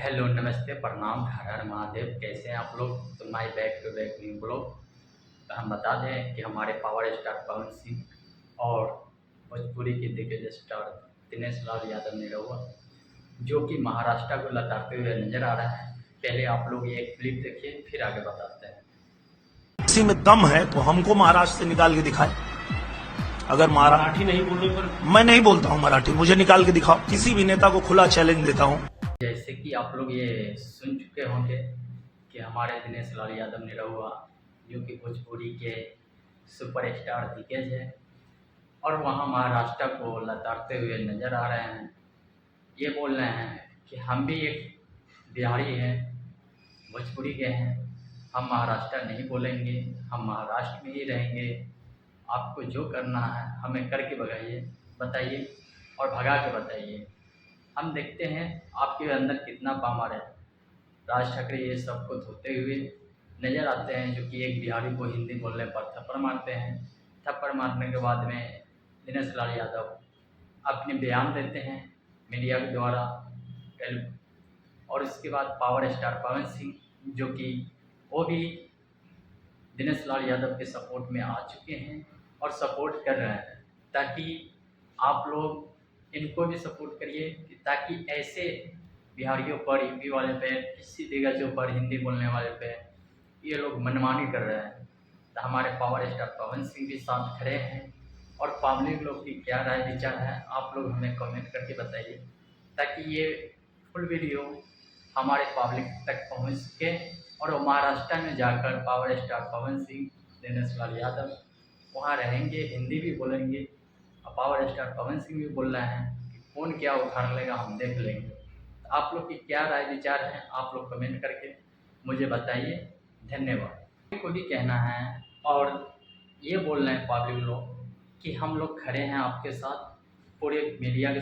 Hello, नमस्ते, प्रणाम, हर हर महादेव। कैसे हैं आप लोग? तो my back to back new blog. तो हम बता दें कि हमारे पावर स्टार पवन सिंह और भोजपुरी के दिग्गज स्टार दिनेश लाल यादव निरहुआ, जो कि महाराष्ट्र को लताड़ते हुए नजर आ रहा है। पहले आप लोग ये क्लिप देखिए, फिर आगे बताते हैं। किसी में दम है तो हमको महाराष्ट्र से निकाल के दिखाए। अगर मराठी नहीं बोलने पर मैं नहीं बोलता हूँ मराठी, मुझे निकाल के दिखाओ। किसी भी नेता को खुला चैलेंज देता हूँ। जैसे कि आप लोग ये सुन चुके होंगे कि हमारे दिनेश लाल यादव निरहुआ, जो कि भोजपुरी के सुपरस्टार दिग्गज है, और वहाँ महाराष्ट्र को लताड़ते हुए नजर आ रहे हैं। ये बोल रहे हैं कि हम भी एक बिहारी हैं, भोजपुरी के हैं, हम महाराष्ट्र नहीं बोलेंगे, हम महाराष्ट्र में ही रहेंगे। आपको जो करना है हमें करके बताइए और भगा के बताइए। हम देखते हैं आपके अंदर कितना पावर है। राज ठाकरे ये सबको धोते हुए नजर आते हैं, जो कि एक बिहारी को हिंदी बोलने पर थप्पड़ मारते हैं। थप्पड़ मारने के बाद में दिनेश लाल यादव अपने बयान देते हैं मीडिया के द्वारा। और इसके बाद पावर स्टार पवन सिंह, जो कि वो भी दिनेश लाल यादव के सपोर्ट में आ चुके हैं और सपोर्ट कर रहे हैं, ताकि आप लोग इनको भी सपोर्ट करिए, ताकि ऐसे बिहारियों पर, यूपी वाले पे, किसी दिग्गजों पर, हिंदी बोलने वाले पे ये लोग मनमानी कर रहे हैं। तो हमारे पावर स्टार पवन सिंह भी साथ खड़े हैं। और पब्लिक लोग की क्या राय विचार है, आप लोग हमें कमेंट करके बताइए, ताकि ये फुल वीडियो हमारे पब्लिक तक पहुंच सके और वो महाराष्ट्र में जाकर पावर स्टार पवन सिंह, दिनेश लाल यादव वहाँ रहेंगे, हिंदी भी बोलेंगे। और पावर स्टार पवन सिंह भी बोल रहे हैं कि कौन क्या उखाड़ लेगा, हम देख लेंगे। तो आप लोग की क्या राय विचार है, आप लोग कमेंट करके मुझे बताइए। धन्यवाद। को भी कहना है, और ये बोल रहे हैं पब्लिक लोग कि हम लोग खड़े हैं आपके साथ, पूरे मीडिया के